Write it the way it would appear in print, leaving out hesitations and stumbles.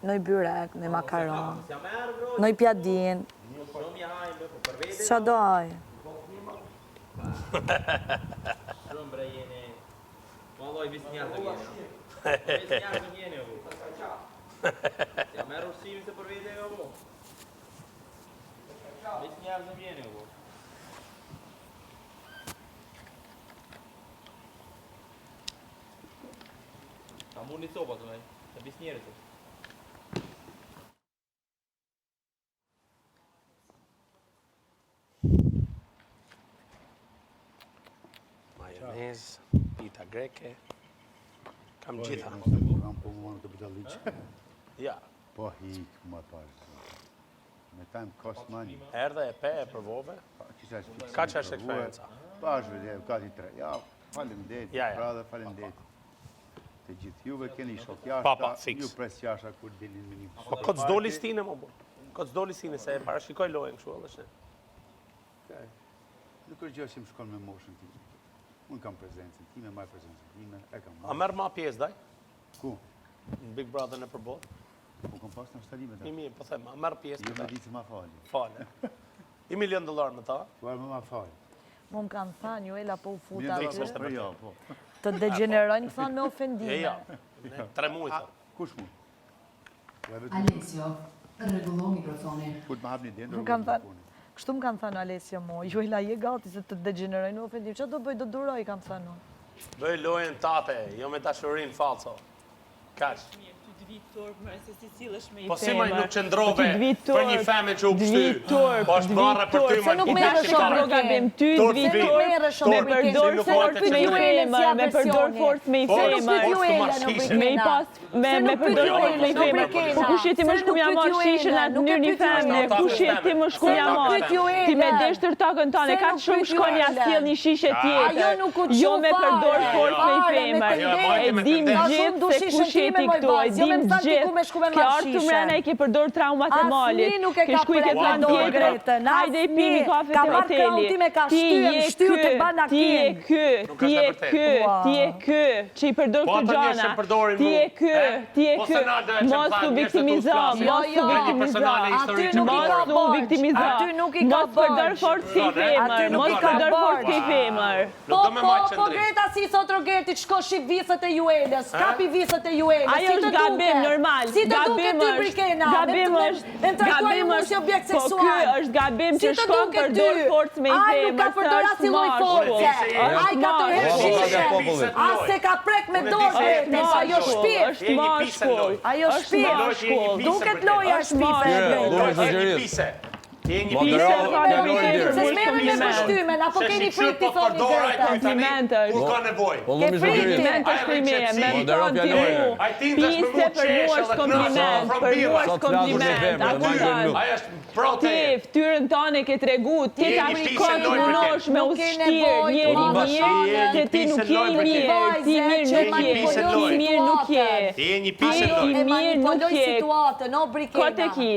Noj byrek, noj makaron, noj pjadin. Qa doj? Shumë bre jeni. Valloj vis njerëzë jeni. Vis njerëzë jeni bu. Ja merë ushqimin se për vete jo bu. Vis njerëzë jeni bu. Ta mu një sopa të me, të vis njerëzë. Majonez, pita greke, kam gjitha. Kam po më të bëdalliqë. Ja. Po hikë më parë. Me time cost money. Erdhe e pe e provove. Ka që është eksperienca? Pash vëdje, gati 3. Ja, falem detit, prada, falem detit. Të gjithë juve keni shok jashta, ju pres jashta kur dilin me një. Po këtë s'do listine më bu. Këtë s'do listine se e parashikoj lojën këshu edhe shne. Nuk është gjë që më shkon me moshën ti. Unë kam prezencën time, maj prezencën time, e kam A merë ma pjesë, daj? Ku? Në Big Brother në përbot? Po kom pas në shtalime da. I mirë, po them, a merë pjesë Jo këta? me ditë se ma fali. Fale. $1 milion me ta? Po me ma fali. Mu më kanë thënë, ju e la po u futa $1 aty. për jo, po. Të degenerojnë, thënë me ofendime. Ja. 3 muaj, thë. Kush mu? Alessio, rregullo mikrofonin. Kur më hapni dendër, Më kanë thënë, kështu më kanë thënë Alessia mo, ju e la je gati se të degenerojnë në ofendim. Qa do bëj, do duroj, kam thënë unë. Bëj lojën tate, jo me dashurin falso. Kaç. Ty turp, më se si sillesh me i Po si maj nuk qëndrove për një feme që u kështy. Po është marrë për ty Se nuk merë shumë gabim, ty me përdor fort me i femër, me përdor fort me i femër. Me i pas, me përdor fort me i femër. Po kush jeti më shku mja marë shishën atë njër një femër, kush jeti më shku mja marë. Ti me deshtër takën tane, ka të shumë shkoni a s'jel një shishe tjetër. Jo me përdor fort me i femër. E dim gjithë se kush jeti këto, e dim gjithë. Ke artë të mrena i ke përdor traumat e malit. Ke shku i ke thënë tjetër. Hajde i pimi kafe të hoteli. Ti je kë, që i përdor këtë gjana. Ti je kë, mos të viktimizam, mos përdor fort si femër, mos përdor fort si femër. Po Greta si thot Rogerti, shko shqip visët e Juelës, kapi visët e Juelës. Ajo është gabim, normal. Si të duke ty brikena, me të traktuar mu si objekt seksual. Po ky është gabim që shkon përdor forcë me i femër. Ai nuk ka përdor asnjë lloj force. Ai ka të hershishë. As se ka prek me dorë, ajo shpirt. Është mashkull. Ajo shpirt. Duket loja shpirt. Je një Se s'merën me përshtymen, apo keni frik t'i thoni Greta. Komplimente është. Kur ka nevoj. Ke frik Komplimente është për me, me thonë ti mu. Pise për mu është kompliment, për mu është kompliment. Aja është Ti, ftyrën tane ke tregu, ti ka rikon të munosh me usështirë njeri mirë, se ti nuk je i mirë, ti mirë nuk je. Ti je një pisë lojë. Ti mirë nuk je. Kote ki.